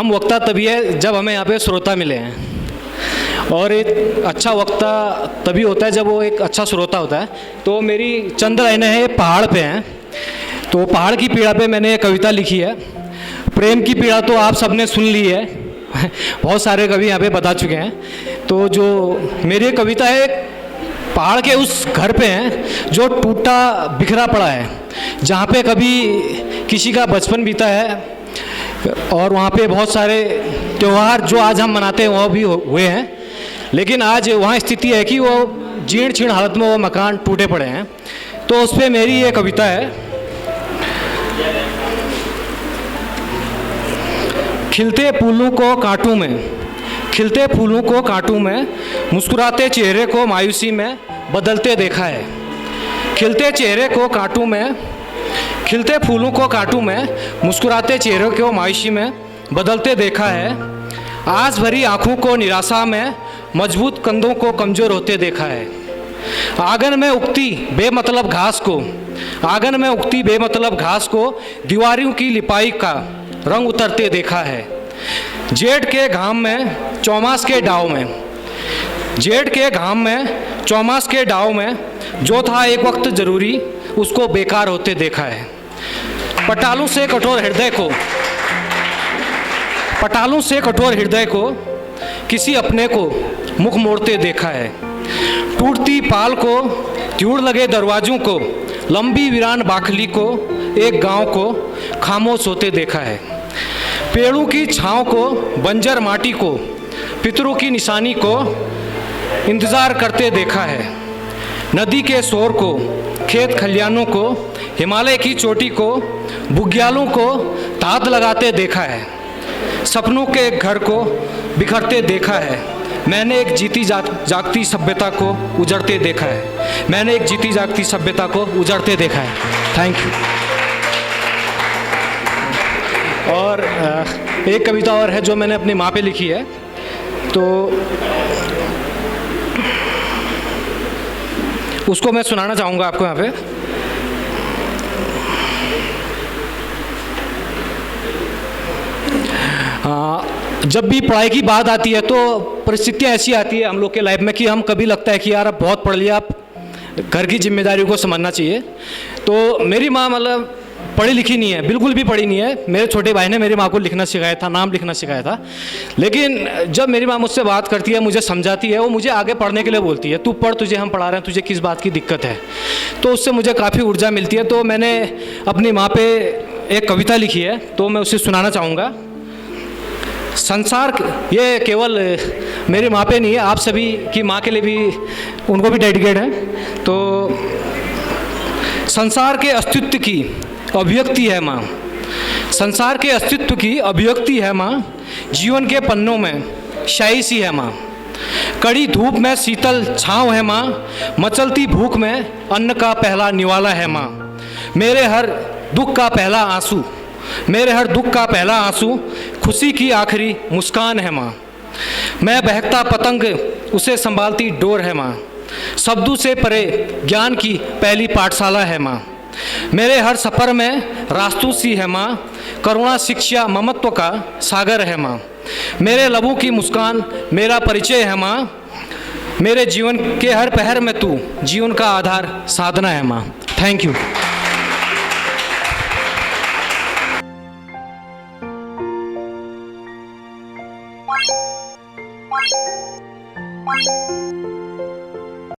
हम वक्ता तभी है जब हमें यहाँ पे श्रोता मिले हैं, और एक अच्छा वक्ता तभी होता है जब वो एक अच्छा श्रोता होता है। तो मेरी चंद लाइनें हैं, पहाड़ पे हैं। तो पहाड़ की पीड़ा पे मैंने एक कविता लिखी है। प्रेम की पीड़ा तो आप सबने सुन ली है बहुत सारे कवि यहाँ पे बता चुके हैं। तो जो मेरी एक कविता है, पहाड़ के उस घर पे हैं जो टूटा बिखरा पड़ा है, जहाँ पे कभी किसी का बचपन बीता है, और वहाँ पे बहुत सारे त्यौहार जो आज हम मनाते हैं वो भी हुए हैं, लेकिन आज वहाँ स्थिति है कि वो जीर्ण शीर्ण हालत में वो मकान टूटे पड़े हैं। तो उस पर मेरी ये कविता है। खिलते फूलों को काटूं मैं, खिलते फूलों को काटूं मैं, मुस्कुराते चेहरे को मायूसी में बदलते देखा है। खिलते चेहरे को काटूं मैं, खिलते फूलों को काटूं मैं, मुस्कुराते चेहरे को मायूसी में बदलते देखा है। आस भरी आंखों को निराशा में, मजबूत कंधों को कमज़ोर होते देखा है। आंगन में उगती बेमतलब घास को, आंगन में उगती बेमतलब घास को, दीवारों की लिपाई का रंग उतरते देखा है। जेठ के घाम में, चौमास के डाव में, जेठ के घाम में, चौमास के डाव में, जो था एक वक्त जरूरी उसको बेकार होते देखा है। पटालों से कठोर हृदय को, पटालों से कठोर हृदय को किसी अपने को मुख मोड़ते देखा है। टूटती पाल को, त्यूड़ लगे दरवाजों को, लंबी वीरान बाखली को, एक गांव को खामोश होते देखा है। पेड़ों की छांव को, बंजर माटी को, पितरों की निशानी को इंतज़ार करते देखा है। नदी के शोर को, खेत खलियानों को, हिमालय की चोटी को, बुग्यालों को ताद लगाते देखा है। सपनों के एक घर को बिखरते देखा है। मैंने एक जीती जागती सभ्यता को उजड़ते देखा है। मैंने एक जीती जागती सभ्यता को उजड़ते देखा है। Thank you. और एक कविता और है जो मैंने अपनी माँ पे लिखी है। तो उसको मैं सुनाना चाहूँगा आपको यहाँ पे। जब भी पढ़ाई की बात आती है तो परिस्थितियाँ ऐसी आती है हम लोग के लाइफ में कि हम कभी लगता है कि यार अब बहुत पढ़ लिया, अब घर की जिम्मेदारियों को समझना चाहिए। तो मेरी माँ मतलब पढ़ी लिखी नहीं है, बिल्कुल भी पढ़ी नहीं है। मेरे छोटे भाई ने मेरी माँ को लिखना सिखाया था, नाम लिखना सिखाया था। लेकिन जब मेरी माँ मुझसे बात करती है, मुझे समझाती है, वो मुझे आगे पढ़ने के लिए बोलती है, तू पढ़, तुझे हम पढ़ा रहे हैं, तुझे किस बात की दिक्कत है। तो उससे मुझे काफ़ी ऊर्जा मिलती है। तो मैंने अपनी माँ पे एक कविता लिखी है, तो मैं उसे सुनाना चाहूँगा। संसार, ये केवल मेरी माँ पे नहीं है, आप सभी की माँ के लिए भी, उनको भी डेडिकेट है। तो संसार के अस्तित्व की अभिव्यक्ति है माँ, संसार के अस्तित्व की अभिव्यक्ति है माँ, जीवन के पन्नों में शाही सी है माँ। कड़ी धूप में शीतल छाँव है माँ, मचलती भूख में अन्न का पहला निवाला है माँ। मेरे हर दुख का पहला आंसू, मेरे हर दुख का पहला आंसू खुशी की आखिरी मुस्कान है माँ। मैं बहकता पतंग, उसे संभालती डोर है माँ। शब्दों से परे ज्ञान की पहली पाठशाला है माँ। मेरे हर सफ़र में रास्तों सी है माँ, करुणा शिक्षा ममत्व का सागर है माँ। मेरे लबों की मुस्कान मेरा परिचय है माँ। मेरे जीवन के हर पहर में तू जीवन का आधार साधना है माँ। Thank you.